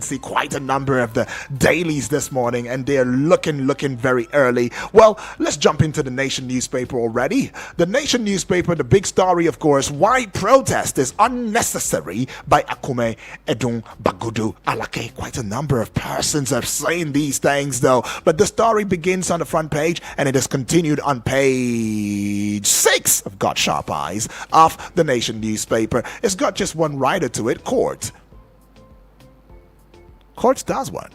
See quite a number of the dailies this morning, and they're looking very early. Well, let's jump into the Nation newspaper already. The Nation newspaper, the big story, of course, why protest is unnecessary by Akume Edun Bagudu Alake. Quite a number of persons are saying these things, though. But the story begins on the front page, and it is continued on page 6 of Got Sharp Eyes of the Nation newspaper. It's got just one writer to it, Court. Court does what?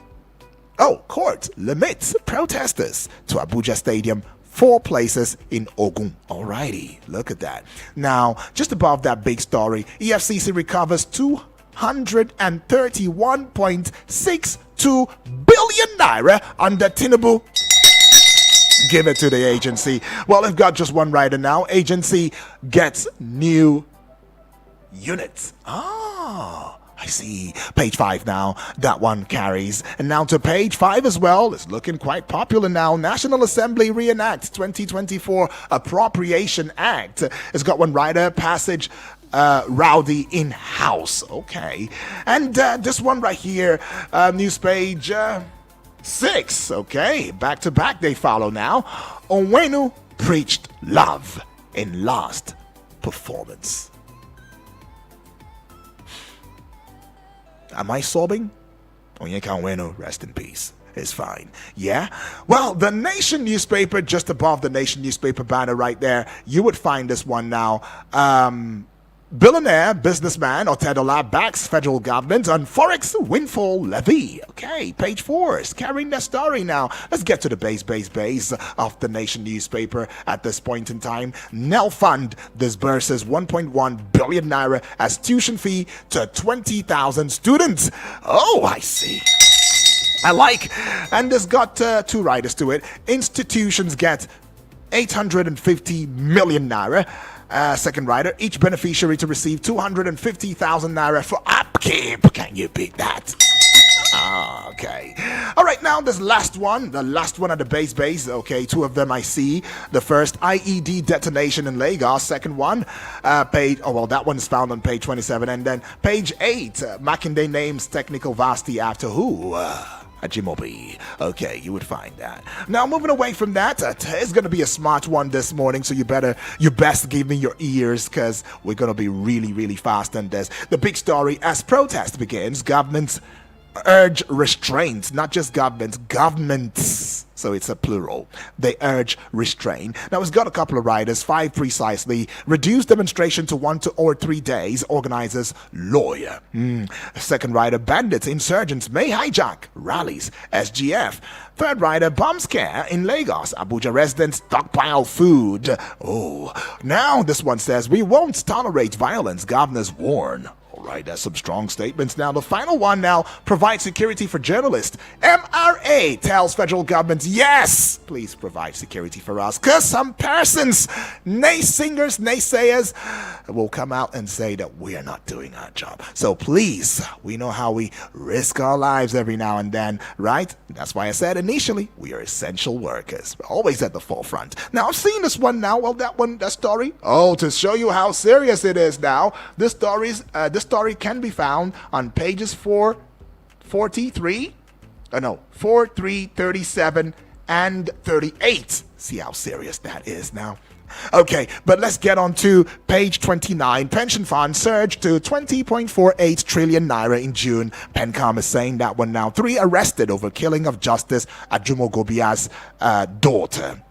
Oh, Court limits protesters to Abuja Stadium, 4 places in Ogun. Alrighty, look at that. Now, just above that big story, EFCC recovers 231.62 billion naira under Tinubu. Give it to the agency. Well, they've got just one writer now. Agency gets new units. I see. Page 5 now. That one carries. And now to page 5 as well. It's looking quite popular now. National Assembly reenacts 2024 Appropriation Act. It's got one writer, Passage Rowdy in-house. Okay. And this one right here, news page 6. Okay. Back to back they follow now. Onwenu preached love in last performance. Am I sobbing? Onyeka Onwenu, rest in peace. It's fine. Yeah? Well, the Nation newspaper, just above the Nation newspaper banner right there, you would find this one now. Billionaire businessman Otedola backs federal government on Forex windfall levy. Okay, page 4 is carrying that story now. Let's get to the base of the Nation newspaper at this point in time. Nel Fund disburses 1.1 billion naira as tuition fee to 20,000 students. Oh, I see. I like. And this got 2 writers to it. Institutions get 850 million naira. Second writer, each beneficiary to receive 250,000 naira for upkeep. Can you beat that? Okay. All right, now this last one, the last one at the base. Okay, 2 of them I see. The first, IED detonation in Lagos. Second one, that one is found on page 27. And then page 8, Makinde names technical varsity after who? Ajimobi. Okay, you would find that. Now, moving away from that, it's going to be a smart one this morning, so you best give me your ears, because we're going to be really fast on this. The big story, as protest begins, governments urge restraint, not just governments. So it's a plural. They urge restraint. Now, it's got a couple of writers, 5 precisely. Reduce demonstration to 1 or 3 days. Organizers, lawyer. Second writer, bandits, insurgents may hijack rallies. SGF. Third writer, bomb scare in Lagos. Abuja residents stockpile food. Oh, now this one says, we won't tolerate violence. Governors warn. Right, that's some strong statements. Now, the final one now, provide security for journalists. MRA tells federal government, yes, please provide security for us. Because some persons, naysayers, will come out and say that we are not doing our job. So please, we know how we risk our lives every now and then, right? That's why I said initially, we are essential workers. We're always at the forefront. Now, I've seen this one now. Well, that story. Oh, to show you how serious it is now, this story can be found on pages 443, 37, and 38. See how serious that is now. Okay, but let's get on to page 29. Pension fund surged to 20.48 trillion naira in June. Pencom is saying that one now. 3 arrested over killing of Justice Ajumo Gobia's daughter.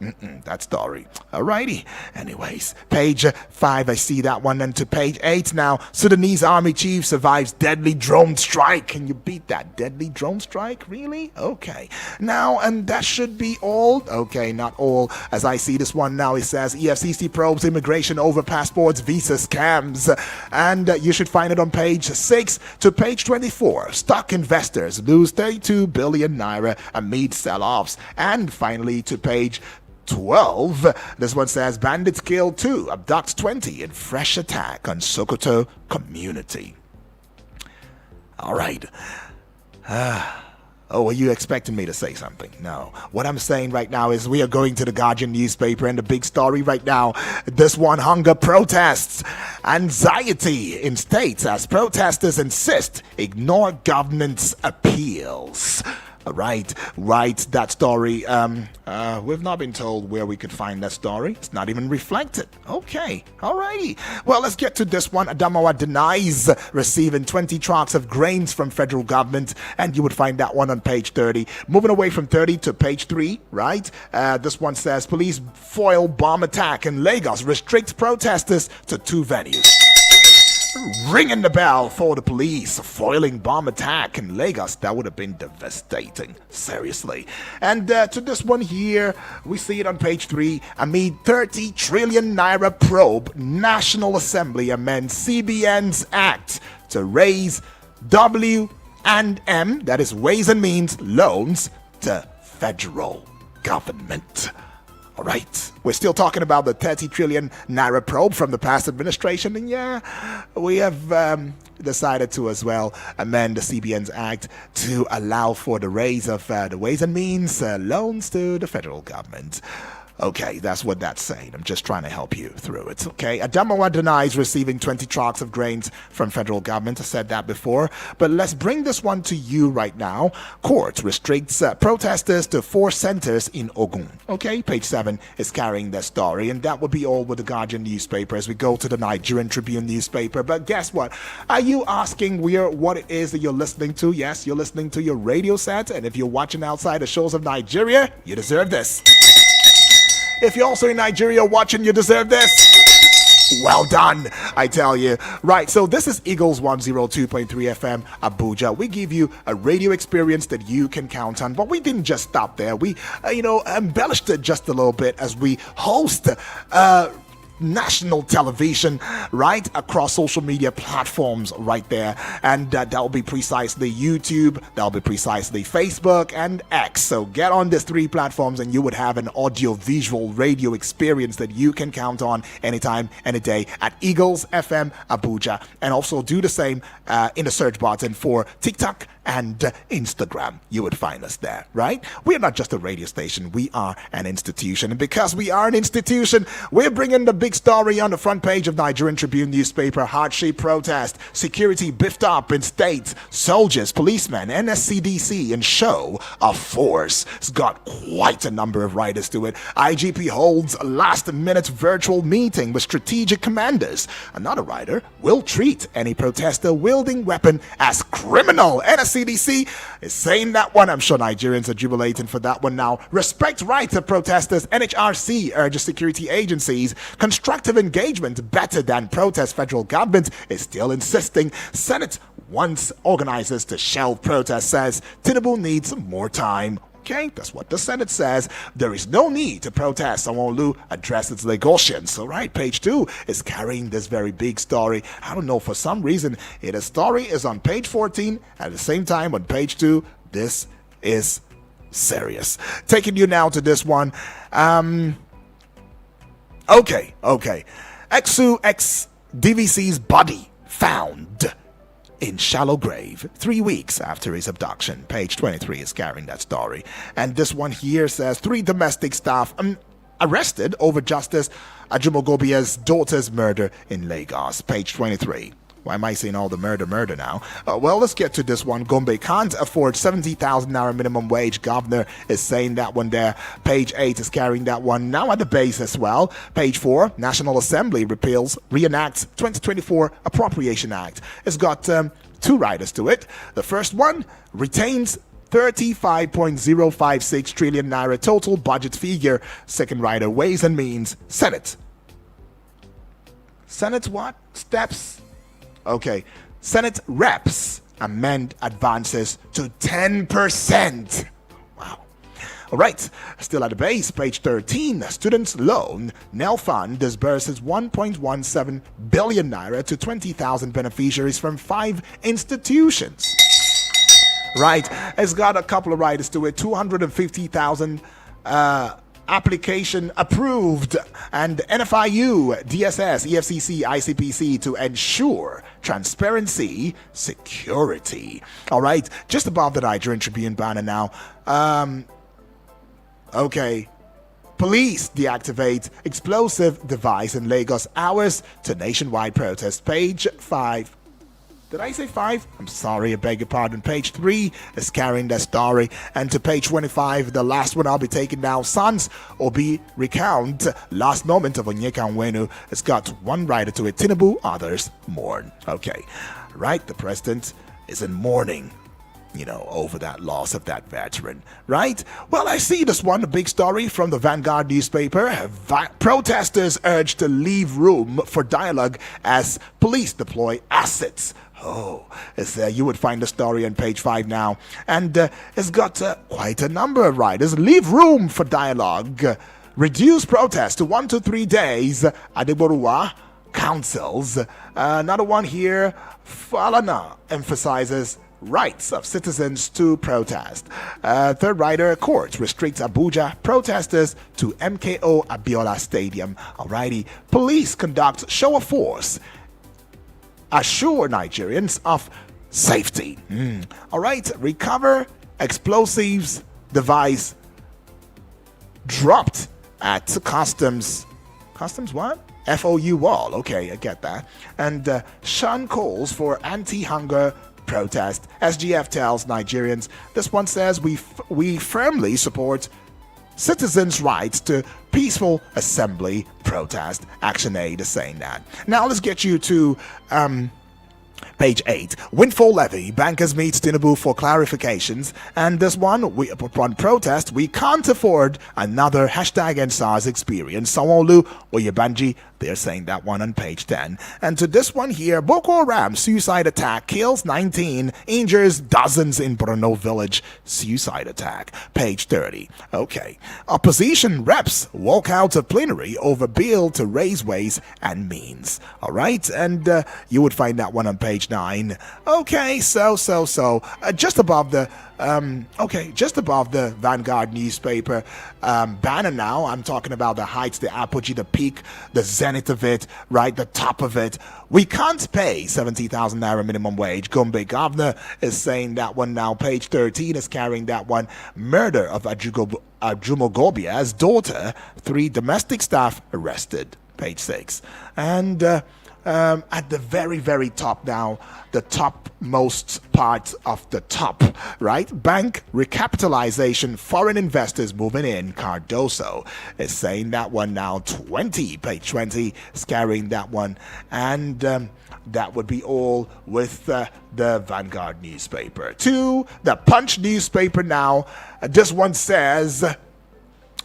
That story. Alrighty. Anyways, page 5, I see that one. And to page 8 now. Sudanese army chief survives deadly drone strike. Can you beat that? Deadly drone strike? Really? Okay. Now, and that should be all. Okay, not all. As I see this one now, it says EFCC probes immigration over passports, visa scams. And you should find it on page 6 to page 24. Stock investors lose 32 billion naira amid sell-offs. And finally to page 12, this one says bandits kill 2, abduct 20 in fresh attack on Sokoto community. All right. Oh, are you expecting me to say something? No. What I'm saying right now is we are going to the Guardian newspaper, and the big story right now, this one, hunger protests, anxiety in states as protesters insist ignore government's appeals. Right, that story, we've not been told where we could find that story. It's not even reflected. Okay, alrighty. Well, let's get to this one. Adamawa denies receiving 20 trucks of grains from federal government, and you would find that one on page 30. Moving away from 30 to page 3, right? This one says, police foil bomb attack in Lagos, restrict protesters to 2 venues. Ringing the bell for the police, foiling bomb attack in Lagos. That would have been devastating, seriously. And to this one here, we see it on page 3. Amid 30 trillion naira probe, National Assembly amends CBN's act to raise W&M, that is Ways and Means loans, to federal government. All right, we're still talking about the 30 trillion naira probe from the past administration, and yeah, we have decided to as well amend the CBN's act to allow for the raise of the Ways and Means loans to the federal government. Okay, that's what that's saying. I'm just trying to help you through it, okay? Adamawa denies receiving 20 trucks of grains from federal government. I said that before. But let's bring this one to you right now. Court restricts protesters to 4 centers in Ogun. Okay, page 7 is carrying that story. And that would be all with the Guardian newspaper as we go to the Nigerian Tribune newspaper. But guess what? Are you asking what it is that you're listening to? Yes, you're listening to your radio set. And if you're watching outside the shores of Nigeria, you deserve this. If you're also in Nigeria watching, you deserve this. Well done, I tell you. Right, so this is Eagles 102.3 FM Abuja. We give you a radio experience that you can count on, but we didn't just stop there. We, embellished it just a little bit as we host national television right across social media platforms right there, and that will be precisely YouTube, that'll be precisely Facebook and X. So get on these 3 platforms and you would have an audio visual radio experience that you can count on anytime, any day at Eagles FM Abuja. And also do the same in the search button for TikTok and Instagram. You would find us there, right? We're not just a radio station, we are an institution. And because we are an institution, we're bringing the big story on the front page of Nigerian Tribune newspaper. Hardship protest, security beefed up in states, soldiers, policemen, NSCDC, and show of force. It's got quite a number of writers to it. IGP holds a last-minute virtual meeting with strategic commanders. Another writer will treat any protester wielding weapon as criminal. NSCDC is saying that one. I'm sure Nigerians are jubilating for that one now. Respect rights of protesters. NHRC urges security agencies. Constructive engagement better than protest. Federal government is still insisting. Senate wants organizers to shelve protest, says Tinubu needs more time. Okay, that's what the Senate says. There is no need to protest. Sanwo-Olu addresses Lagosians. All right, page 2 is carrying this very big story. I don't know, for some reason, the story is on page 14. At the same time, on page 2, this is serious. Taking you now to this one. Okay. Exu ex-DVC's body found in shallow grave 3 weeks after his abduction. Page 23 is carrying that story. And this one here says 3 domestic staff arrested over Justice Ajumogobia's daughter's murder in Lagos. Page 23. Why am I saying all the murder now? Well, let's get to this one. Gombe can't afford 70,000 naira minimum wage. Governor is saying that one there. Page 8 is carrying that one. Now at the base as well. Page 4, National Assembly reenacts 2024 Appropriation Act. It's got 2 riders to it. The first one retains 35.056 trillion naira total budget figure. Second rider, Ways and Means, Senate. Senate what? Steps. Okay, Senate reps amend advances to 10%. Wow. All right, still at the base, page 13, students' loan, NEL Fund disburses 1.17 billion naira to 20,000 beneficiaries from 5 institutions. Right, it's got a couple of riders to it, 250,000 application approved, and NFIU, DSS, EFCC, ICPC to ensure transparency, security. All right, just above the Nigerian Tribune banner now. Okay. Police deactivate explosive device in Lagos, hours to nationwide protest. Page 5. Did I say 5? I'm sorry, I beg your pardon. Page 3 is carrying that story. And to page 25, the last one I'll be taking now. Sons Obi recount last moment of Onyeka Onwenu. It's got one writer to it. Tinubu, others mourn. Okay, right, the president is in mourning, over that loss of that veteran, right? Well, I see this one, a big story from the Vanguard newspaper. Protesters urged to leave room for dialogue as police deploy assets. Oh, you would find the story on page 5 now. And it's got quite a number of writers. Leave room for dialogue. Reduce protest to 1 to 3 days. Adegboruwa counsels. Another one here. Falana emphasizes rights of citizens to protest. Third writer, court restricts Abuja protesters to MKO Abiola Stadium. Alrighty, police conduct show of force, assure Nigerians of safety. Alright, recover explosives device dropped at customs. Customs what? FOU wall. Okay, I get that. And Sean calls for anti-hunger protest. SGF tells Nigerians. This one says we firmly support citizens' rights to peaceful assembly protest. ActionAid is saying that. Now let's get you to page 8. Windfall levy. Bankers meet Tinubu for clarifications. And this one, upon protest, we can't afford another #EndSARS experience. Sanwo-Olu, Oyebanji, they're saying that one on page 10. And to this one here, Boko Haram suicide attack kills 19, injures dozens in Borno village. Suicide attack. Page 30. Okay. Opposition reps walk out of plenary over bill to raise ways and means. All right. And you would find that one on page 9. Okay. So. Just above the just above the Vanguard newspaper banner now, I'm talking about the heights, the apogee, the peak, the zenith of it, right, the top of it. We can't pay 70,000 naira minimum wage. Gombe governor is saying that one now. Page 13 is carrying that one. Murder of Ajumogobia's daughter, 3 domestic staff arrested. Page 6. And at the very, very top now, the topmost part of the top, right? Bank recapitalization, foreign investors moving in. Cardoso is saying that one now. 20, page 20 is carrying that one. And that would be all with the Vanguard newspaper. To the Punch newspaper now. This one says,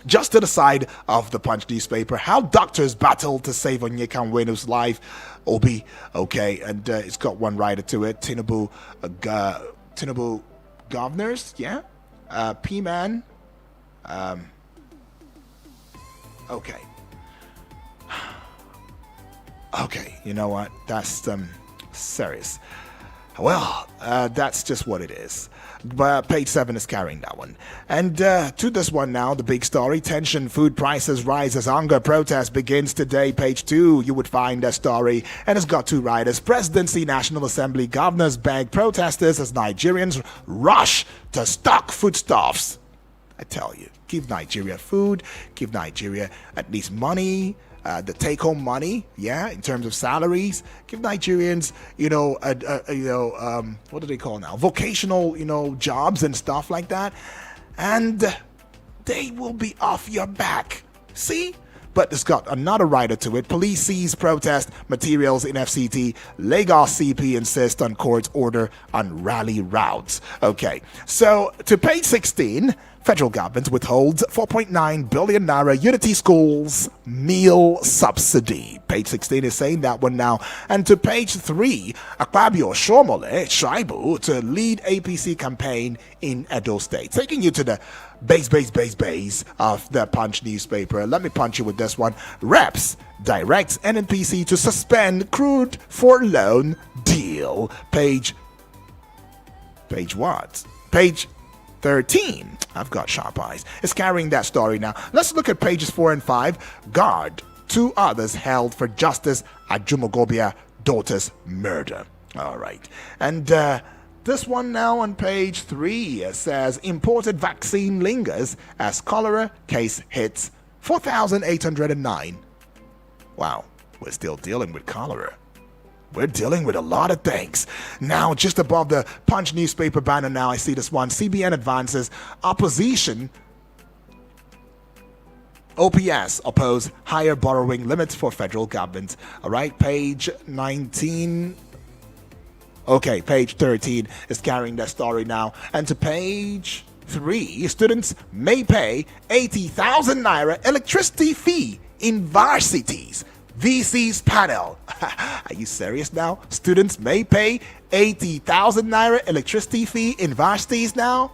just to the side of the Punch newspaper, how doctors battle to save Onyeka Onwenu's life. Obi, okay, and it's got one writer to it. Tinubu governors, yeah. P-Man. Okay. Okay, you know what? That's serious. Well, that's just what it is. But page 7 is carrying that one. And to this one now, the big story. Tension, food prices rise as hunger protest begins today. Page 2, you would find that story. And it's got 2 writers. Presidency, National Assembly, governors beg protesters as Nigerians rush to stock foodstuffs. I tell you, give Nigeria food, give Nigeria at least money. The take-home money, yeah, in terms of salaries, give Nigerians, what do they call now? Vocational, jobs and stuff like that, and they will be off your back. See? But it's got another writer to it. Police seize protest materials in FCT. Lagos CP insists on court order on rally routes. Okay, so to page 16. Federal government withholds 4.9 billion naira Unity Schools meal subsidy. Page 16 is saying that one now. And to page 3, Akpabio Shaibu to lead APC campaign in Edo State. Taking you to the base of the Punch newspaper. Let me punch you with this one. Reps directs NNPC to suspend crude for loan deal. Page what? Page 13. I've got sharp eyes. It's carrying that story now. Let's look at pages 4 and 5. Guard. 2 others held for justice at Jumogobia daughter's murder. All right. And this one now on page 3 says imported vaccine lingers as cholera case hits 4,809. Wow. We're still dealing with cholera. We're dealing with a lot of things. Now, just above the Punch newspaper banner now, I see this one. CBN advances opposition. OPS oppose higher borrowing limits for federal government. All right, page 19. Okay, page 13 is carrying that story now. And to page 3, students may pay 80,000 naira electricity fee in varsities. VC's panel. Are you serious now? Students may pay 80,000 naira electricity fee in varsities now?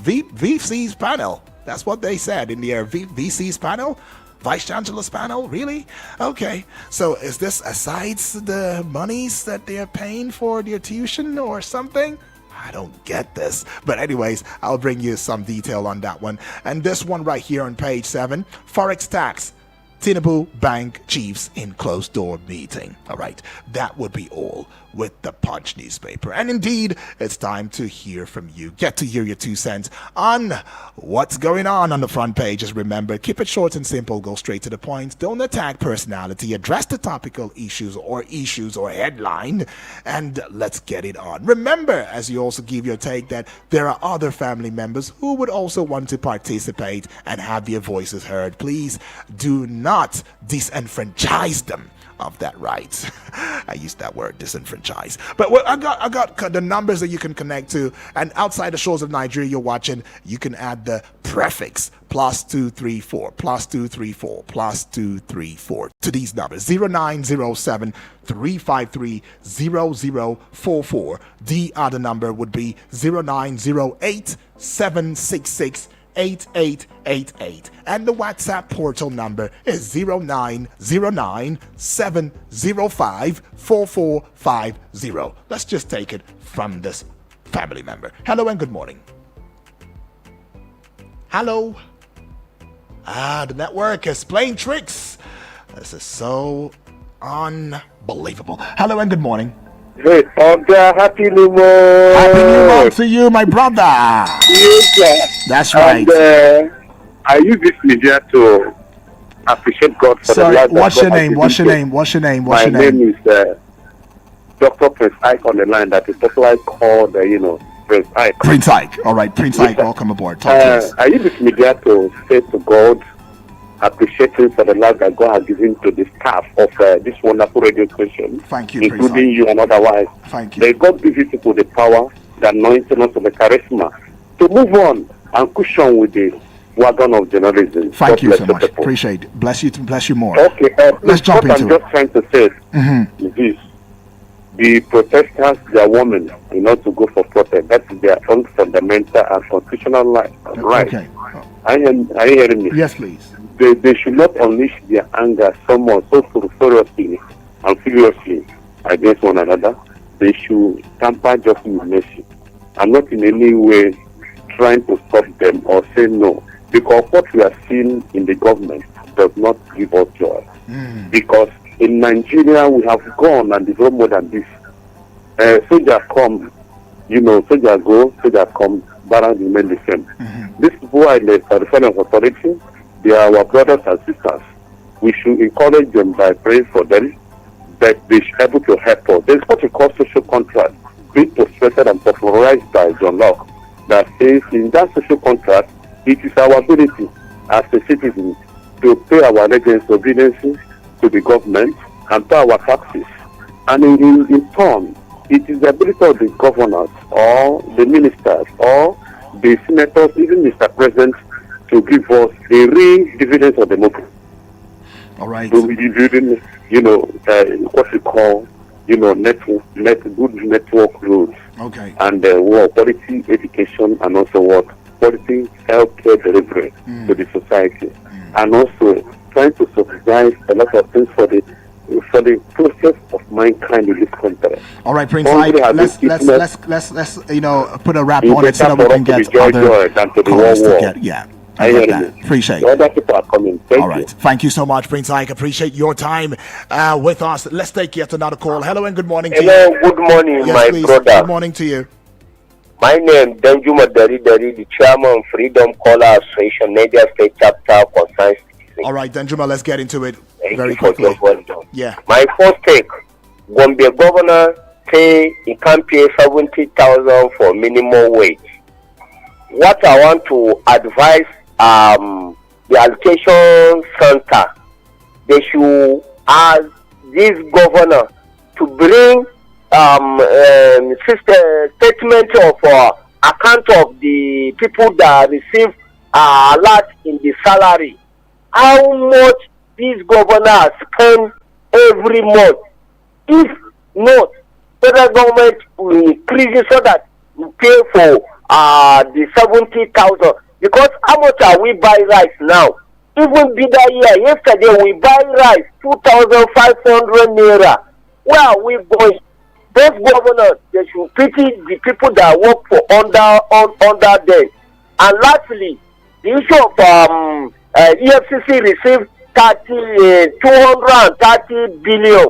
VC's panel. That's what they said in the VC's panel? Vice Chancellor's panel? Really? Okay. So is this aside the monies that they're paying for their tuition or something? I don't get this. But anyways, I'll bring you some detail on that one. And this one right here on page 7, Forex tax. Tinubu Bank chiefs in closed-door meeting. All right, that would be all with the Punch newspaper. And indeed, it's time to hear from you. Get to hear your 2 cents on what's going on the front pages. Remember, keep it short and simple. Go straight to the point. Don't attack personality. Address the topical issues or headline, and let's get it on. Remember, as you also give your take, that there are other family members who would also want to participate and have their voices heard. Please do not disenfranchise them of that right. I used that word, disenfranchise. But I got the numbers that you can connect to, and outside the shores of Nigeria you're watching, you can add the prefix +234 +234 +234 to these numbers 0907 353 0044. The other number would be 0908 766 8888, and the WhatsApp portal number is 0909 705 4450. Let's just take it from this family member. Hello and good morning. Hello. The network is playing tricks. This is so unbelievable. Hello and good morning. Hey, happy new month. Happy new month to you, my brother. Yes, that's right. And, I use this media to appreciate God for the life. What's your name? What's your name? What's your name? What's your name? My name is Dr. Prince Ike on the line. That is popularly called, Prince Ike. Prince Ike. All right, Prince Ike, welcome aboard. Talk to us. I use this media to say to God, appreciating for the love that God has given to the staff of this wonderful radio station. Thank you, including you and otherwise. Thank you. May God give you people the power, the anointing, and the charisma to move on and cushion with the wagon of journalism. Thank you so much. Appreciate it. Bless you more. Okay, let's jump into it. What I'm just trying to say is this. The protesters, they are women, to go for protest. That is their own fundamental and constitutional right. Okay. Are you hearing me? Yes, please. They should not unleash their anger somewhat so furiously and furiously against one another. They should tamper justice with mercy. I'm not in any way trying to stop them or say no, because what we are seeing in the government does not give us joy. Because in Nigeria we have gone and developed more than this. Soldiers come, soldiers go, soldiers come, balance remain the same. These people are in the territorial authority. They are our brothers and sisters. We should encourage them by praying for them, that they should be able to help us. There is what we call social contract, being postulated and popularized by John Locke, that says in that social contract, it is our ability as a citizen to pay our allegiance, obedience to the government and pay our taxes. And in turn, it is the ability of the governors or the ministers or the senators, even Mr. President, to give us a real dividend of democracy. All right. So we building, what we call, good network roads. Okay. And quality education and also quality healthcare delivery to the society. And also trying to subsidize a lot of things for the for the process of mankind in this country. All right, Prince Hungry Ike, has been let's put a wrap It's on it so better that we for can us to be get joy other than to the callers to war. get. Yeah, I I hear get that. you. Appreciate The it. other people are coming. Thank All you. right. Thank you so much, Prince Ike. Appreciate your time with us. Let's take yet another call. Hello and good morning to Hello, you. good morning, Yes, my please. brother. Good morning to you. My name Danjuma Dari, the chairman of Freedom Caller Association, Niger State Chapter, Concerned Citizen. All right, Danjuma, let's get into it Thank very you for quickly. your well done. Yeah. My first take, Gombe governor say he can't pay 70,000 for minimum wage. What I want to advise the allocation center, they should ask this governor to bring statement of account of the people that receive a lot in the salary. How much this governor has spent every month. If not, federal government will increase it so that we pay for the 70,000. Because how much are we buy rice now? Even bigger year, yesterday we buy rice 2,500 naira. Where are we going? Those governors, they should pity the people that work for under them. And lastly, the issue of EFCC received 230 billion.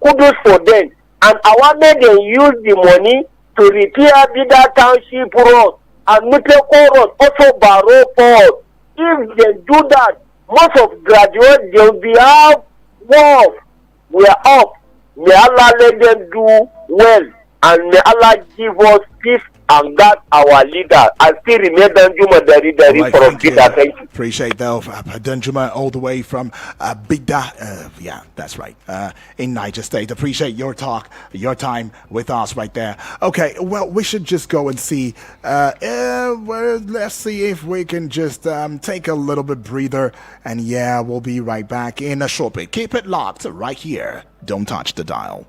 Kudos for them. And I wanted them use the money to repair bigger township roads and Muteko road, also Barrow Port. If they do that, most of graduates they will be out work. We are up. May Allah let them do well, and may Allah give us peace and guard our leader. I still remain Danjuma Dari Right, from thank you. Bida. Thank you. Appreciate that. Danjuma all the way from Bida. Yeah, that's right. In Niger State. Appreciate your talk, your time with us right there. Okay, well, we should just go and see. Well, let's see if we can just take a little bit breather. And yeah, we'll be right back in a short bit. Keep it locked right here. Don't touch the dial.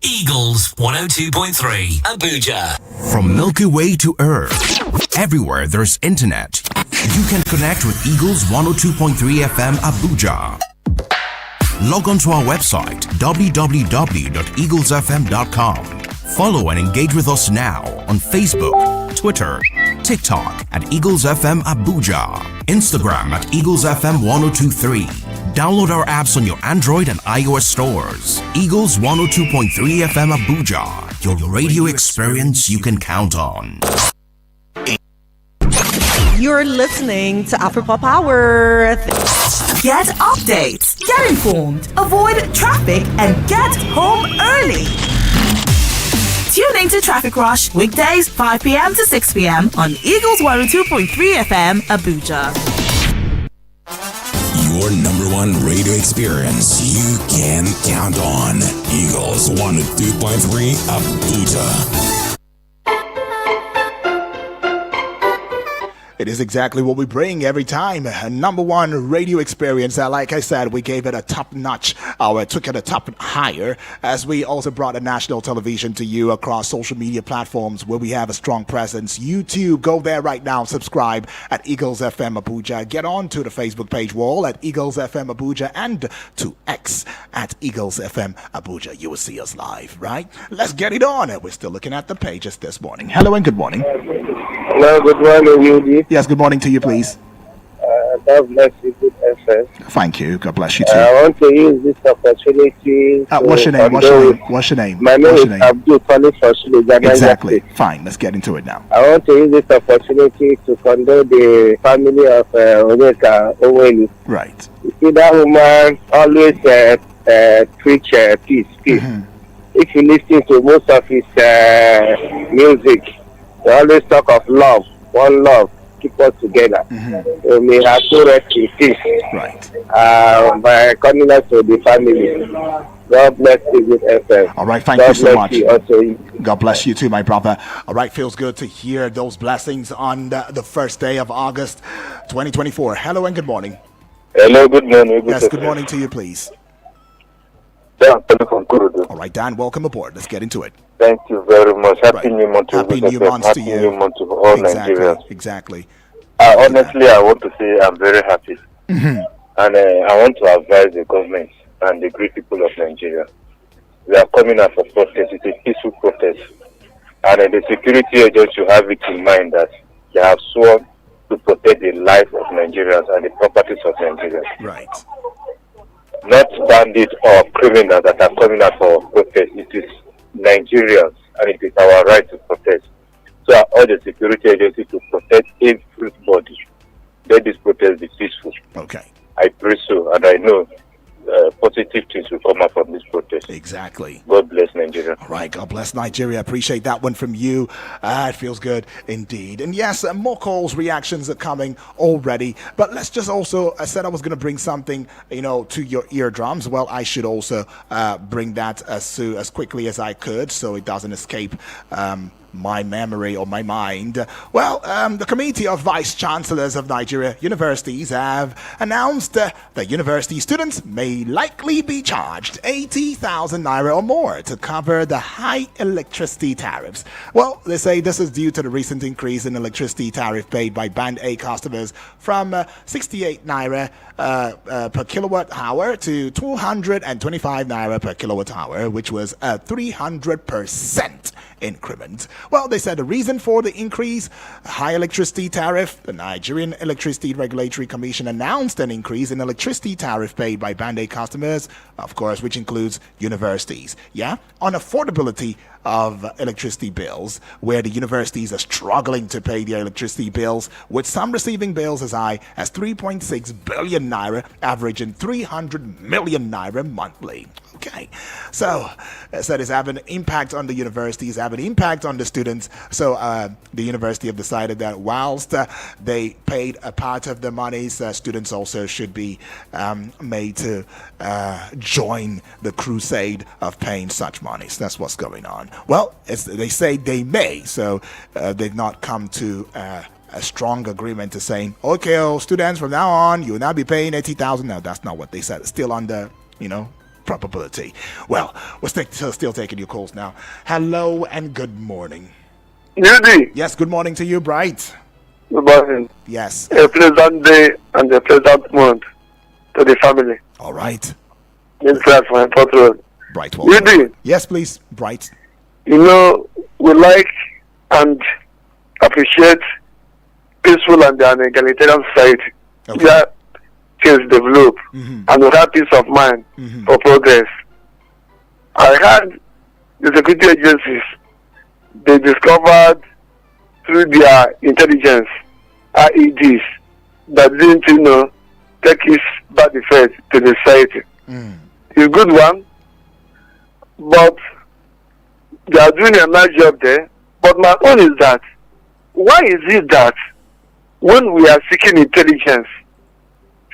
Eagles 102.3 Abuja. From Milky Way to Earth, everywhere there's internet, you can connect with Eagles 102.3 FM Abuja. Log on to our website www.eaglesfm.com. Follow and engage with us now on Facebook, Twitter, TikTok at Eagles FM Abuja, Instagram at Eagles FM 1023. Download our apps on your Android and iOS stores. Eagles 102.3 FM Abuja, your radio experience you can count on. You're listening to Afropop Hour. Get updates, get informed, avoid traffic, and get home early. Tune into Traffic Rush weekdays 5 p.m. to 6 p.m. on Eagles 102.3 FM Abuja. Your number one radio experience you can count on. Eagles 102.3 Abuja. It is exactly what we bring every time. A number one radio experience. Like I said, we gave it a top notch. Took it a top higher as we also brought a national television to you across social media platforms where we have a strong presence. YouTube, go there right now. Subscribe at Eagles FM Abuja. Get on to the Facebook page wall at Eagles FM Abuja and to X at Eagles FM Abuja. You will see us live, right? Let's get it on. We're still looking at the pages this morning. Hello and good morning. Hello, good morning, Yudi. Yes, good morning to you, please. God bless you, good FM. Thank you. God bless you too. I want to use this opportunity. What's your name? What's your name? My name What's is your name? Abdul Khalif Fashulu. Exactly. Fine. Let's get into it now. I want to use this opportunity to condole the family of Onyeka Owenu. Right. You see, that woman always preach peace. Mm-hmm. If you listen to most of his music, they always talk of love, one love, keep us together. Mm-hmm. So may have to rest in peace. Right. By condolence to the family. God bless you, good FM. All right. Thank God you so bless much. you also. God bless you too, my brother. All right. Feels good to hear those blessings on the first day of August 2024. Hello and good morning. Hello, good morning. Yes, good morning to you, please. Dan from Kurudu. All right, Dan, welcome aboard. Let's get into it. Thank you very much. Happy Right. New Month to Happy Good New FM. Month to Happy you. New Month to all Exactly. Nigerians. Exactly. Honestly, I want to say I'm very happy. Mm-hmm. And I want to advise the government and the great people of Nigeria. We are coming out for protest. It's a peaceful protest. And the security agents should have it in mind that they have sworn to protect the life of Nigerians and the properties of Nigerians. Right. Not bandits or criminals that are coming out for protest. It is Nigerians, and it is our right to protest. So I urge the security agency to protect everybody. Let this protest be peaceful. Okay. I pray so, and I know positive things will come out from this protest. Exactly. God bless Nigeria. All right, God bless Nigeria. Appreciate that one from you. It feels good indeed. And yes, more calls, reactions are coming already. But let's just also, I said I was going to bring something, to your eardrums. Well, I should also bring that as quickly as I could so it doesn't escape my memory or my mind. Well, the Committee of Vice Chancellors of Nigeria Universities have announced that university students may likely be charged 80,000 naira or more to cover the high electricity tariffs. Well, they say this is due to the recent increase in electricity tariff paid by Band A customers from 68 naira per kilowatt hour to 225 naira per kilowatt hour, which was a 300% increment. Well, they said the reason for the increase, high electricity tariff. The Nigerian Electricity Regulatory Commission announced an increase in electricity tariff paid by Band A customers, of course, which includes universities. Yeah, on affordability of electricity bills, where the universities are struggling to pay their electricity bills, with some receiving bills as high as 3.6 billion naira, averaging 300 million naira monthly. Okay, so it's having an impact on the universities, having an impact on the students. So the university have decided that whilst they paid a part of the monies, students also should be made to join the crusade of paying such monies. That's what's going on. Well, they say they may, so they've not come to a strong agreement to saying, okay, students, from now on, you will now be paying 80,000. No, that's not what they said. It's still under, probability. Well, we're still taking your calls now. Hello and good morning. Judy. Yes, good morning to you, Bright. Good morning. Yes. A pleasant day and a pleasant month to the family. All right. In class for Port Road. Bright, welcome. Judy. Yes, please, Bright. We like and appreciate peaceful and an egalitarian society. Okay. Yeah. Things develop and we have peace of mind for progress. I heard the security agencies, they discovered through their intelligence IEDs that didn't take its bad effect to the society. It's a good one, but they are doing a nice job there. But my own is that, why is it that when we are seeking intelligence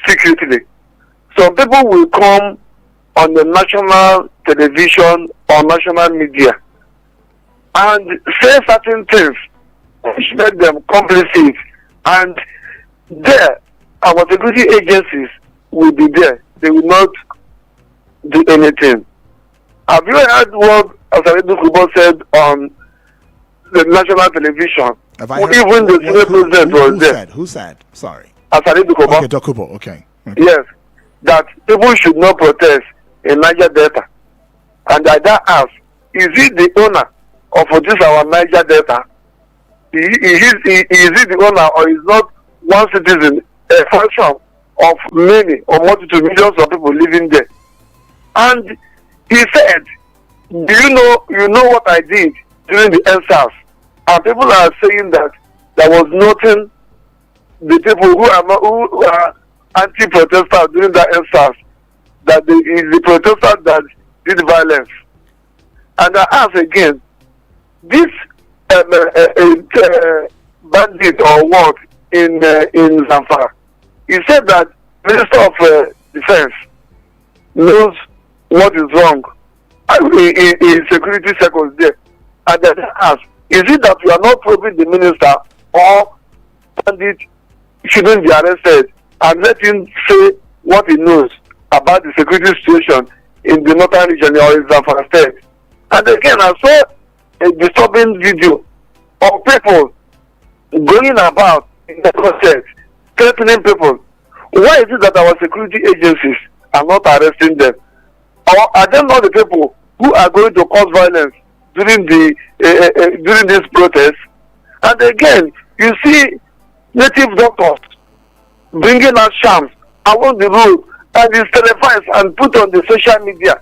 secretly, some people will come on the national television or national media and say certain things which make them complicit, and there our security agencies will be there. They will not do anything. Have you heard what Asaridu Kubo said on the national television? Even the senior president was there. Who said? Sorry. Asaridu Kubo. Okay, Dokubo. Okay. Yes, that people should not protest in Niger Delta. And I ask, is he the owner of this our Niger Delta? Is he the owner, or is not one citizen a function of many or multitude millions of people living there? And he said, you know what I did during the EndSARS? And people are saying that there was nothing. The people who are anti-protesters during the EndSARS, that is the protesters that did violence. And I ask again, this bandit or what in Zamfara, he said that Minister of Defense knows what is wrong in security circles there. And then I ask, is it that you are not probing the minister, or bandit shouldn't be arrested and let him say what he knows about the security situation in the northern region or in Zamfara state? And again, I saw a disturbing video of people going about in the concert, threatening people Why is it that our security agencies are not arresting them? Or are they not the people who are going to cause violence during during this protest? And again, you see native doctors bringing out shams along the road, and it's televised and put on the social media,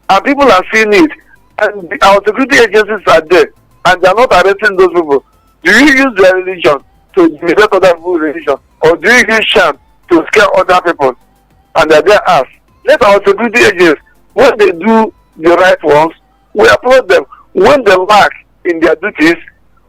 and people are seeing it, and our security agencies are there, and they are not arresting those people. Do you use their religion to intimidate other people's religion, or do you use sham to scare other people? And they are there asked. Let our security agents, when they do the right ones, we applaud them. When they lack in their duties,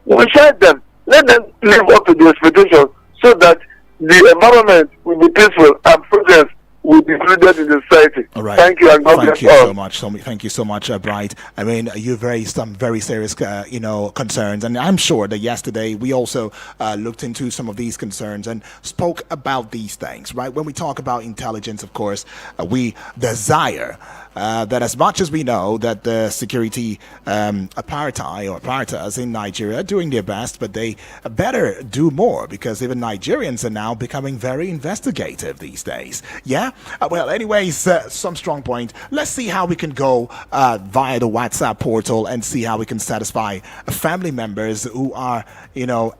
we chide them. Let them live up to the expectation so that the environment will be peaceful and progress will be included in the society. All right. Thank you, and God Thank bless you all. so much. Thank you so much, Bright. I mean, you raised some very serious, concerns, and I'm sure that yesterday we also looked into some of these concerns and spoke about these things. Right? When we talk about intelligence, of course, we desire that as much as we know that the security apparatus in Nigeria are doing their best, but they better do more, because even Nigerians are now becoming very investigative these days. Yeah? Well, anyways, some strong point. Let's see how we can go via the WhatsApp portal and see how we can satisfy family members who are,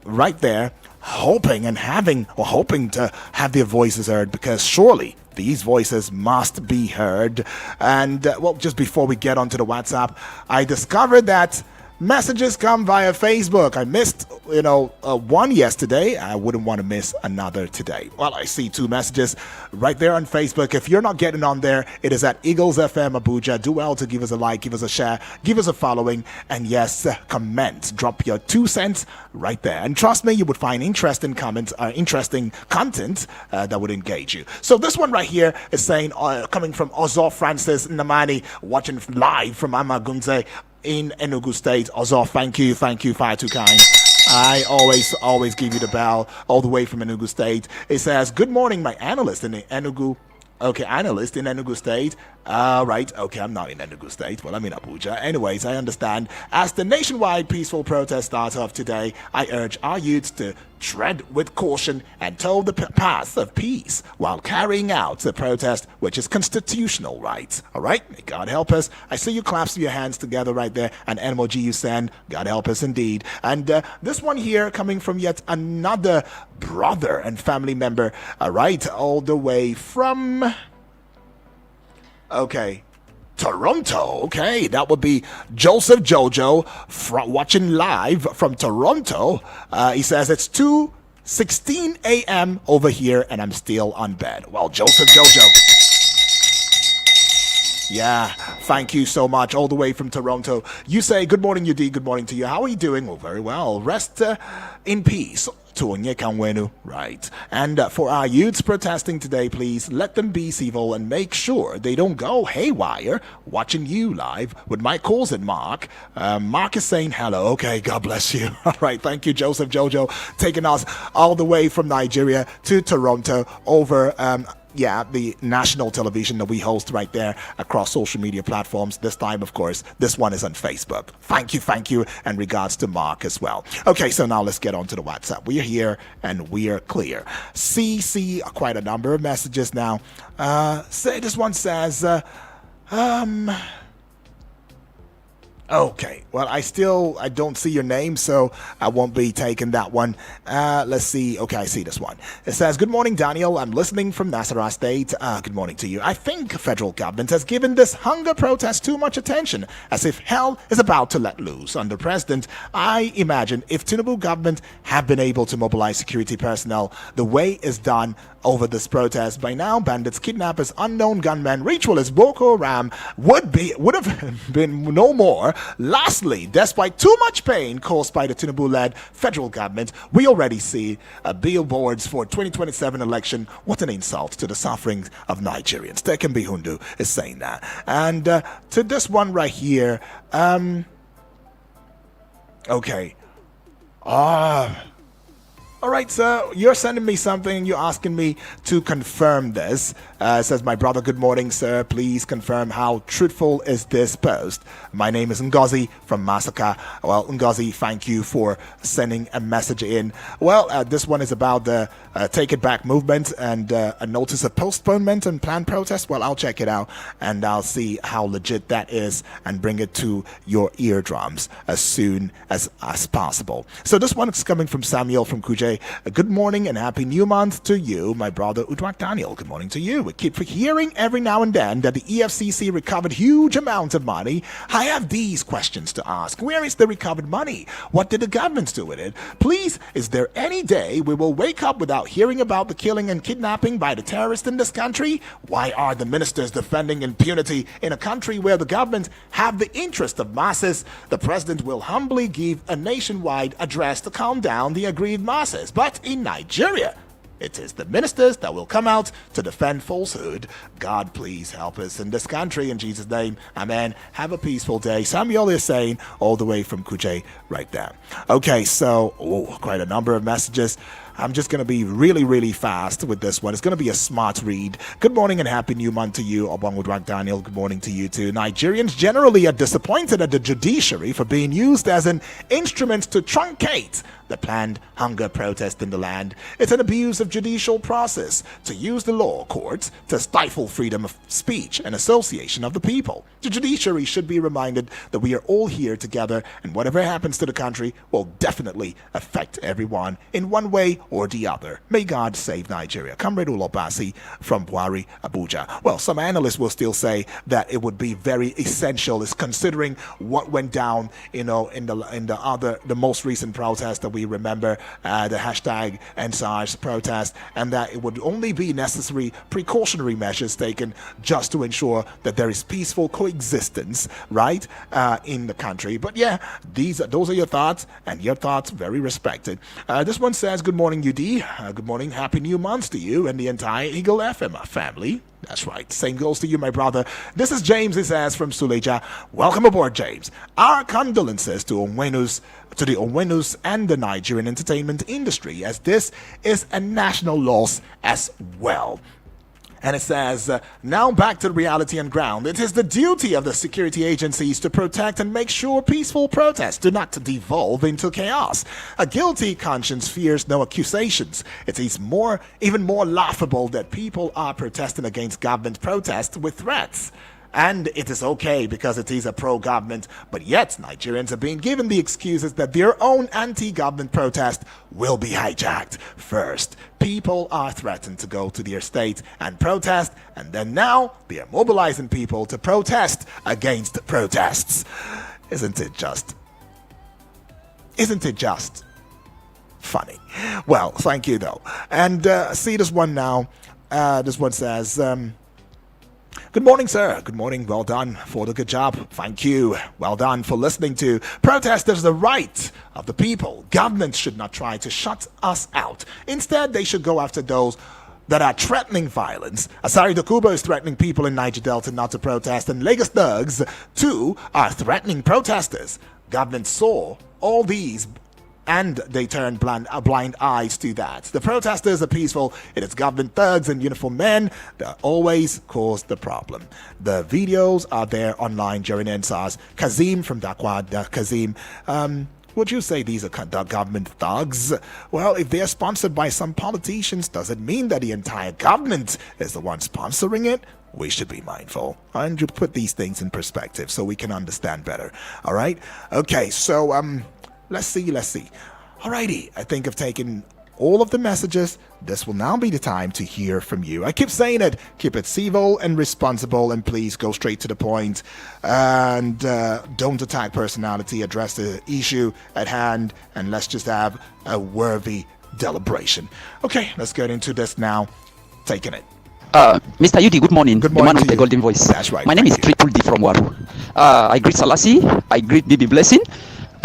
right there hoping to have their voices heard, because surely these voices must be heard. And just before we get onto the WhatsApp, I discovered that messages come via Facebook. I missed, one yesterday. I wouldn't want to miss another today. Well, I see 2 messages right there on Facebook. If you're not getting on there, it is at Eagles FM Abuja. Do well to give us a like, give us a share, give us a following, and yes, comment. Drop your 2 cents right there. And trust me, you would find interesting comments, interesting content that would engage you. So this one right here is saying, coming from Ozo Francis Namani, watching live from Amagunze in Enugu State. Ozo, thank you, far too kind. I always give you the bell all the way from Enugu State. It says, good morning, my analyst in Enugu. Okay, analyst in Enugu State. Right, okay, I'm not in Enugu State. Well, I'm in Abuja. Anyways, I understand. As the nationwide peaceful protest starts off today, I urge our youths to tread with caution and toe the path of peace while carrying out the protest, which is constitutional rights. All right, may God help us. I see you clasp your hands together right there, and emoji you send. God help us indeed. And this one here coming from yet another brother and family member, all right, all the way from... Okay, Toronto. Okay, that would be Joseph Jojo watching live from Toronto. He says it's 2:16 a.m. over here and I'm still on bed. Well, Joseph Jojo. Yeah, thank you so much. All the way from Toronto. You say, good morning, UD. Good morning to you. How are you doing? Well, very well. Rest in peace. Right. And for our youths protesting today, please let them be civil and make sure they don't go haywire. Watching you live with my calls and Mark. Mark is saying hello. Okay, God bless you. All right, thank you, Joseph Jojo, taking us all the way from Nigeria to Toronto over the national television that we host right there across social media platforms. This time, of course, this one is on Facebook. Thank you, and regards to Mark as well. Okay, so now let's get on to the WhatsApp. We're here and we're clear. See quite a number of messages now. This one says, okay, well, I don't see your name, so I won't be taking that one. Let's see. Okay, I see this one. It says, good morning, Daniel. I'm listening from Nasarawa State. Good morning to you. I think federal government has given this hunger protest too much attention, as if hell is about to let loose. Under President, I imagine if Tinubu government have been able to mobilize security personnel the way it's done over this protest, by now bandits, kidnappers, unknown gunmen, ritualists, Boko Haram would have been no more. Lastly, despite too much pain caused by the Tinubu-led federal government, we already see billboards for 2027 election. What an insult to the suffering of Nigerians. Tekenbe Hundu is saying that. And to this one right here, okay. All right, sir, you're sending me something. You're asking me to confirm this. It says, my brother, good morning, sir. Please confirm how truthful is this post. My name is Ngozi from Masaka. Well, Ngozi, thank you for sending a message in. Well, this one is about the Take It Back movement and a notice of postponement and planned protest. Well, I'll check it out and I'll see how legit that is and bring it to your eardrums as soon as possible. So this one is coming from Samuel from Kuje. Good morning and happy new month to you, my brother Udwak Daniel. Good morning to you. We keep hearing every now and then that the EFCC recovered huge amounts of money. I have these questions to ask. Where is the recovered money? What did the government do with it? Please, is there any day we will wake up without hearing about the killing and kidnapping by the terrorists in this country? Why are the ministers defending impunity in a country where the government have the interest of masses? The president will humbly give a nationwide address to calm down the aggrieved masses. But in Nigeria, it is the ministers that will come out to defend falsehood. God, please help us in this country. In Jesus' name, amen. Have a peaceful day. Samuel is saying all the way from Kuje right there. Okay, so quite a number of messages. I'm just going to be really, really fast with this one. It's going to be a smart read. Good morning and happy new month to you, Obangudwak Daniel. Good morning to you too. Nigerians generally are disappointed at the judiciary for being used as an instrument to truncate the planned hunger protest in the land. It's an abuse of judicial process to use the law courts to stifle freedom of speech and association of the people. The judiciary should be reminded that we are all here together, and whatever happens to the country will definitely affect everyone in one way or the other. May God save Nigeria. Comrade Ulobasi from Buhari, Abuja. Well, some analysts will still say that it would be very essential, is considering what went down, in the most recent protest that we remember, the hashtag EndSARS protest, and that it would only be necessary precautionary measures taken just to ensure that there is peaceful coexistence, right, in the country. But yeah, those are your thoughts, and your thoughts very respected. This one says, good morning, UD. Good morning, happy new month to you and the entire Eagle FM family. That's right. Same goes to you, my brother. This is James, he says, from Suleja. Welcome aboard, James. Our condolences to the Onwenus and the Nigerian entertainment industry, as this is a national loss as well. And it says, now back to reality and ground. It is the duty of the security agencies to protect and make sure peaceful protests do not devolve into chaos. A guilty conscience fears no accusations. It is even more laughable that people are protesting against government protests with threats. And it is okay because it is a pro-government, but yet Nigerians are being given the excuses that their own anti-government protest will be hijacked. First, people are threatened to go to their state and protest, and then now they are mobilizing people to protest against protests. Isn't it just funny? Well, thank you though. And see this one now. This one says, good morning, sir. Good morning. Well done for the good job. Thank you. Well done for listening to protest is the right of the people. Governments should not try to shut us out. Instead, they should go after those that are threatening violence. Asari Dokubo is threatening people in Niger Delta not to protest, and Lagos thugs, too, are threatening protesters. Government saw all these and they turned blind eyes to that. The protesters are peaceful. It is government thugs and uniformed men that always cause the problem. The videos are there online during EndSARS. Kazim from Dakwa, Kazim, would you say these are government thugs? Well, if they are sponsored by some politicians, does it mean that the entire government is the one sponsoring it? We should be mindful and you put these things in perspective so we can understand better. All right? Okay, so let's see. Alrighty, I think I've taken all of the messages. This will now be the time to hear from you. I keep saying it. Keep it civil and responsible, and please go straight to the point. And don't attack personality. Address the issue at hand, and let's just have a worthy deliberation. Okay, let's get into this now. Taking it. Mr. Yudi, good morning. Good morning. The man with the golden voice. That's right. My name is Triple D from Waru. I greet Salasi. I greet Bibi Blessing.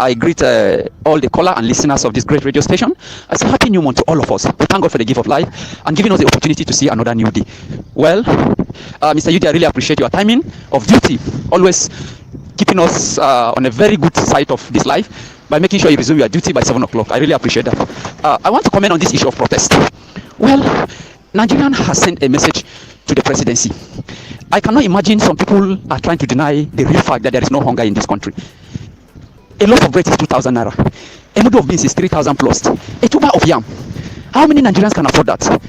I greet all the caller and listeners of this great radio station. I say happy new month to all of us. We thank God for the gift of life and giving us the opportunity to see another new day. Well, Mr. Yudi, I really appreciate your timing of duty, always keeping us on a very good side of this life by making sure you resume your duty by 7 o'clock. I really appreciate that. I want to comment on this issue of protest. Well, Nigerian has sent a message to the presidency. I cannot imagine some people are trying to deny the real fact that there is no hunger in this country. A loaf of bread is 2,000 naira. A mudu of beans is 3,000 plus. A tuber of yam. How many Nigerians can afford that?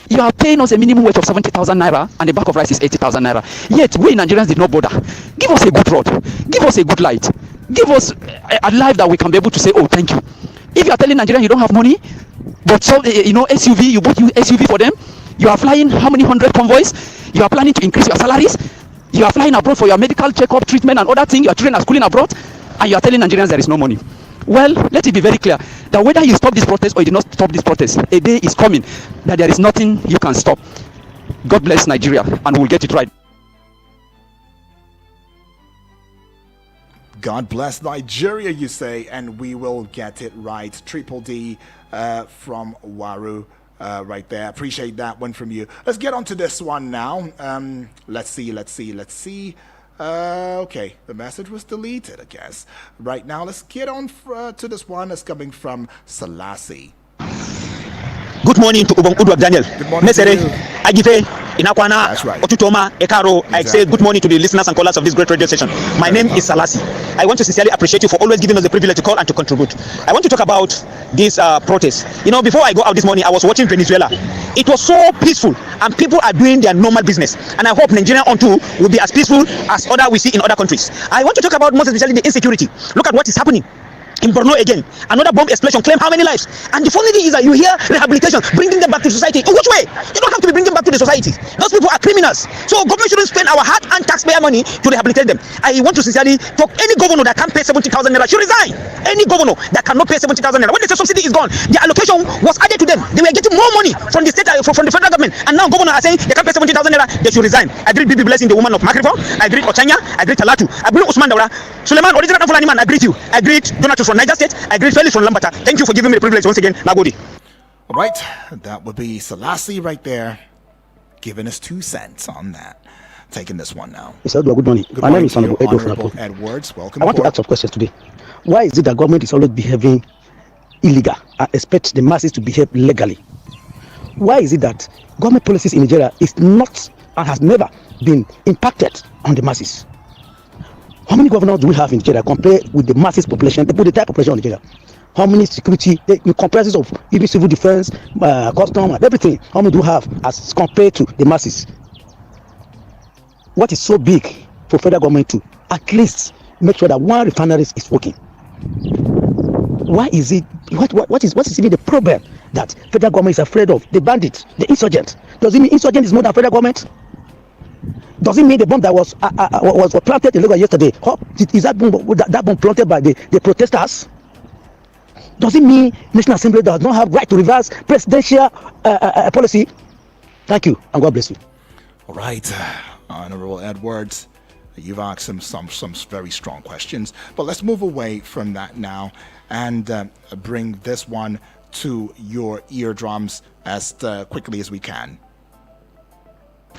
You are paying us a minimum wage of 70,000 naira and a bag of rice is 80,000 naira. Yet we Nigerians did not bother. Give us a good road. Give us a good light. Give us a life that we can be able to say, oh, thank you. If you are telling Nigerians you don't have money, but so SUV, you bought you SUV for them. You are flying how many hundred convoys? You are planning to increase your salaries. You are flying abroad for your medical checkup, treatment, and other things. Your children are schooling abroad, and you are telling Nigerians there is no money. Well, let it be very clear that whether you stop this protest or you do not stop this protest, a day is coming that there is nothing you can stop. God bless Nigeria, and we'll get it right. God bless Nigeria, you say, and we will get it right. Triple D from Waru. Right there. Appreciate that one from you. Let's get on to this one now. Let's see. Okay, the message was deleted, I guess. Right now, let's get on to this one that's coming from Selassie. Good morning to Ubong Udwak Daniel. Good morning to you. Agife, Inakwana, That's right. Otutoma, Ekaro. Exactly. I say good morning to the listeners and callers of this great radio station. My name is Salasi. I want to sincerely appreciate you for always giving us the privilege to call and to contribute. I want to talk about this protest. You know, before I go out this morning, I was watching Venezuela. It was so peaceful and people are doing their normal business. And I hope Nigeria on too will be as peaceful as other we see in other countries. I want to talk about most especially the insecurity. Look at what is happening in Borno again. Another bomb explosion claim how many lives? And the funny thing is that you hear rehabilitation, bringing them back to society. In which way? You don't have to be bringing them back to the society. Those people are criminals. So government shouldn't spend our hard and taxpayer money to rehabilitate them. I want to sincerely talk, any governor that can't pay 70,000 naira should resign. Any governor that cannot pay 70,000 naira, when they say subsidy is gone, the allocation was added to them. They were getting more money from the state, from the federal government, and now governor are saying they can't pay 70,000 naira, they should resign. I greet Bibi Blessing, the woman of Makrifo. I greet Ochanya. I greet Talatu. I greet Usman Daura. Suleiman, original Fulani man, I greet you. I greet Donatus from Niger State. I greet Felix from Lambata. Thank you for giving me the privilege once again. Nagodi. All right, that would be Selassie right there, giving us 2 cents on that. Taking this one now. Mr. Edward, good morning. My name is Honorable Edwards. Welcome. I want to ask some questions today. Why is it that government is always behaving illegal and expect the masses to behave legally? Why is it that government policies in Nigeria is not and has never been impacted on the masses? How many governors do we have in Nigeria compared with the masses population, the entire population of Nigeria? How many security, in comparison of even civil defense, custom, and everything, how many do we have as compared to the masses? What is so big for federal government to at least make sure that one refinery is working? Why is it, what is even the problem that federal government is afraid of? The bandits, the insurgent. Does it mean insurgent is more than federal government? Does it mean the bomb that was planted in Lagos yesterday? Is that bomb planted by the protesters? Does it mean National Assembly does not have right to reverse presidential policy? Thank you, and God bless you. All right, Honorable Edwards, you've asked some very strong questions, but let's move away from that now and bring this one to your eardrums as quickly as we can.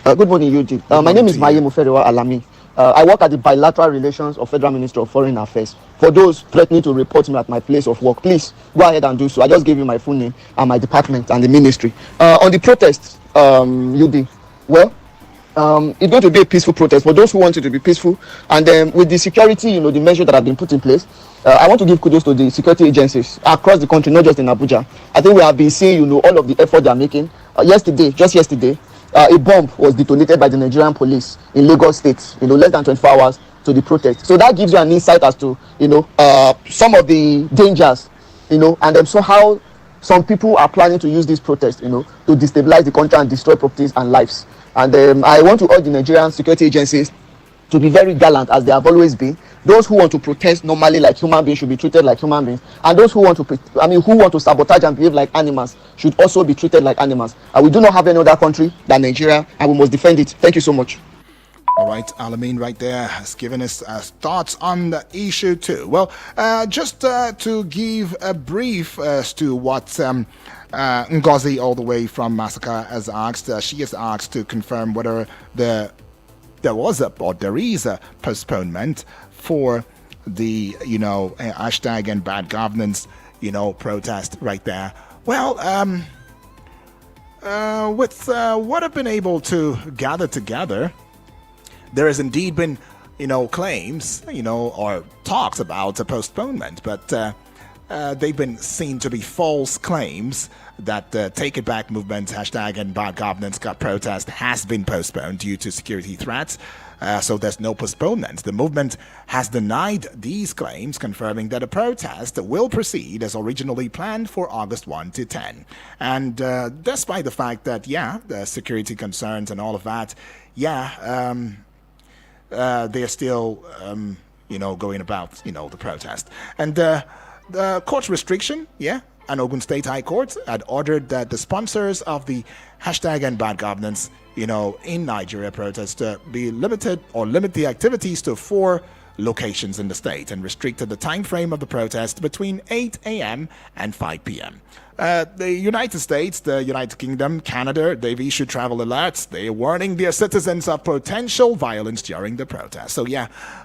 Good morning, Eugene. My name is Maye Muferiwa Alami. I work at the Bilateral Relations of Federal Ministry of Foreign Affairs. For those threatening to report me at my place of work, please go ahead and do so. I just gave you my full name and my department and the ministry. On the protest, UD, well, it's going to be a peaceful protest for those who want it to be peaceful. And with the security, the measures that have been put in place, I want to give kudos to the security agencies across the country, not just in Abuja. I think we have been seeing, all of the effort they are making. Just yesterday, a bomb was detonated by the Nigerian police in Lagos State, less than 24 hours to the protest. So that gives you an insight as to, some of the dangers, and so how some people are planning to use this protest, to destabilize the country and destroy properties and lives. And I want to urge the Nigerian security agencies to be very gallant, as they have always been. Those who want to protest normally like human beings should be treated like human beings, and those who want to sabotage and behave like animals should also be treated like animals. We do not have any other country than Nigeria, and we must defend it. Thank you so much. All right, Alamin right there has given us thoughts on the issue too. Well, just to give a brief as to what Ngozi all the way from Massacre has asked, she has asked to confirm whether there is a postponement for the hashtag and bad governance protest right there. Well, with what I've been able to gather together, there has indeed been, claims, or talks about a postponement, but they've been seen to be false claims that the Take It Back movement hashtag and bad governance protest has been postponed due to security threats. So there's no postponement. The movement has denied these claims, confirming that a protest will proceed as originally planned for August 1 to 10. And despite the fact that, the security concerns and all of that, they're still, going about, the protest. And the court's restriction, an Ogun State High Court had ordered that the sponsors of the hashtag and bad governance, in Nigeria protest be limited or limit the activities to 4 locations in the state and restricted the time frame of the protest between 8 a.m. and 5 p.m. The United States, the United Kingdom, Canada, they've issued travel alerts. They're warning their citizens of potential violence during the protest. So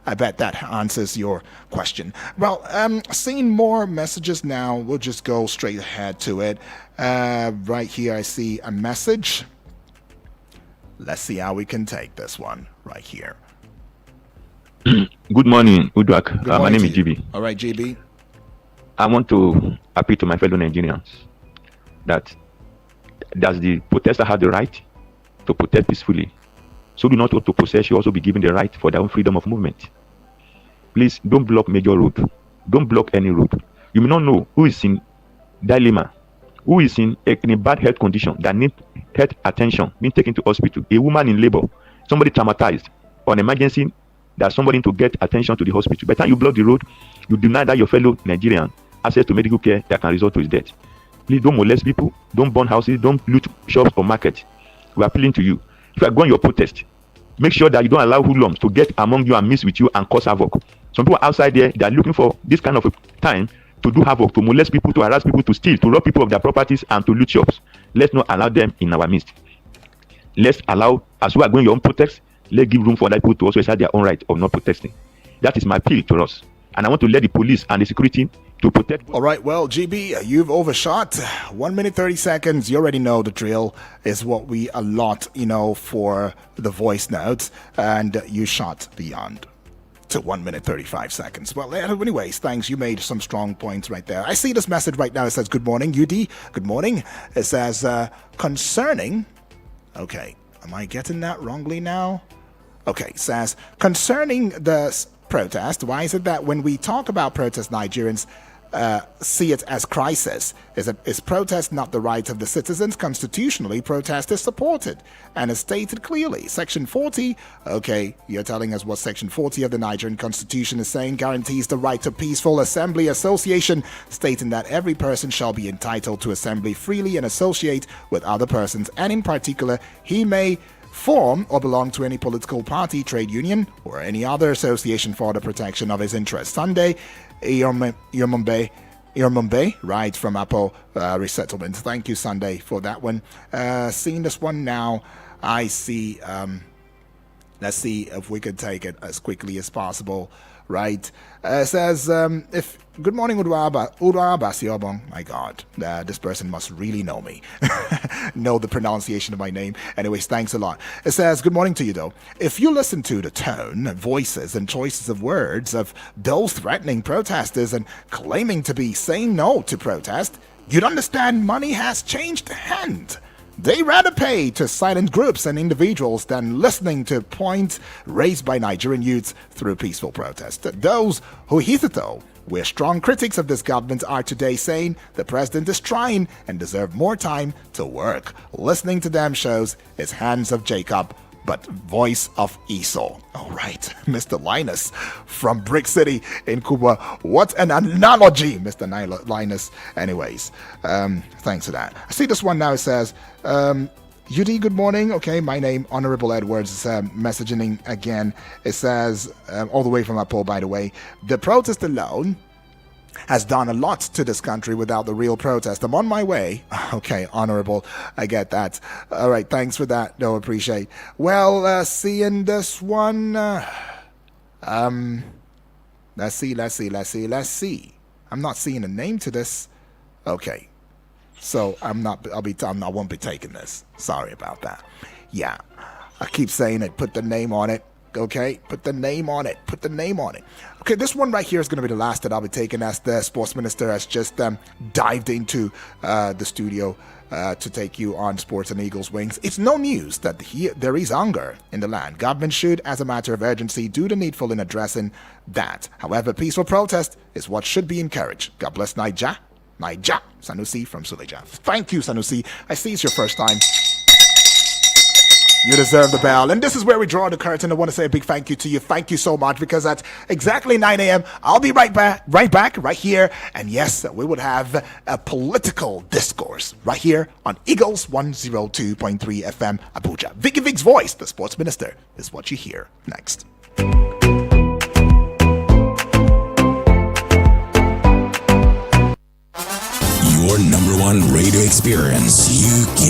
I bet that answers your question. Well, seeing more messages now, we'll just go straight ahead to it. Right here, I see a message. Let's see how we can take this one right here. Good morning, Uduak. My name is GB. All right, GB. I want to appeal to my fellow Nigerians that does the protester have the right to protest peacefully? So do not to possess, you also be given the right for their own freedom of movement. Please don't block major road. Don't block any road. You may not know who is in dilemma, who is in a bad health condition that need health attention, being taken to hospital, a woman in labor, somebody traumatized, or an emergency that somebody to get attention to the hospital. By the time you block the road, you deny that your fellow Nigerian access to medical care that can result to his death. Please don't molest people, don't burn houses, don't loot shops or markets. We are appealing to you. If you are going your protest, make sure that you don't allow hoodlums to get among you and mix with you and cause havoc. Some people outside there, they are looking for this kind of a time to do havoc, to molest people, to harass people, to steal, to rob people of their properties and to loot shops. Let's not allow them in our midst. Let's allow, as you are going your own protest, let's give room for other people to also exercise their own right of not protesting. That is my appeal to us. And I want to let the police and the security to protect. All right, well, GB, you've overshot. 1 minute, 30 seconds. You already know the drill is what we allot, for the voice notes. And you shot beyond to 1 minute, 35 seconds. Well, anyways, thanks. You made some strong points right there. I see this message right now. It says, good morning, UD. Good morning. It says, concerning. Okay, am I getting that wrongly now? Okay, it says, concerning the protest, why is it that when we talk about protest, Nigerians see it as crisis? Is protest not the right of the citizens? Constitutionally, protest is supported and is stated clearly. Section 40, okay, you're telling us what Section 40 of the Nigerian Constitution is saying, guarantees the right to peaceful assembly association, stating that every person shall be entitled to assembly freely and associate with other persons, and in particular, he may form or belong to any political party, trade union, or any other association for the protection of his interests. Sunday, Mumbai, right, from Apple Resettlement. Thank you, Sunday, for that one. Seeing this one now, I see, let's see if we could take it as quickly as possible, right? It says, good morning, Udwabasiobong. My God, this person must really know me. Know the pronunciation of my name. Anyways, thanks a lot. It says, good morning to you, though. If you listen to the tone, voices, and choices of words of those threatening protesters and claiming to be saying no to protest, you'd understand money has changed hand. They rather pay to silent groups and individuals than listening to points raised by Nigerian youths through peaceful protest. Those who hitherto were strong critics of this government are today saying the president is trying and deserve more time to work. Listening to them shows his hands of Jacob, but voice of Esau. All right, Mr. Linus from Brick City in Cuba. What an analogy, Mr. Linus. Anyways, thanks for that. I see this one now. It says, UD, good morning. Okay, my name, Honorable Edwards, is messaging again. It says, all the way from Apple, by the way, the protest alone has done a lot to this country without the real protest. I'm on my way. Okay, Honorable, I get that. All right, thanks for that. No, appreciate. Well, seeing this one, let's see. I'm not seeing a name to this. Okay. So I won't be taking this. Sorry about that. Yeah, I keep saying it. Put the name on it. Okay, put the name on it. Put the name on it. Okay, this one right here is going to be the last that I'll be taking, as the sports minister has just dived into the studio to take you on Sports and Eagles Wings. It's no news that there is hunger in the land. Government should, as a matter of urgency, do the needful in addressing that. However, peaceful protest is what should be encouraged. God bless Naija. Sanusi from Suleja. Thank you, Sanusi. I see it's your first time. You deserve the bell. And this is where we draw the curtain. I want to say a big thank you to you. Thank you so much, because at exactly 9 a.m., I'll be right back, right here. And yes, we would have a political discourse right here on Eagles 102.3 FM Abuja. Vicky Vic's voice, the sports minister, is what you hear next. Your number one radio experience. You can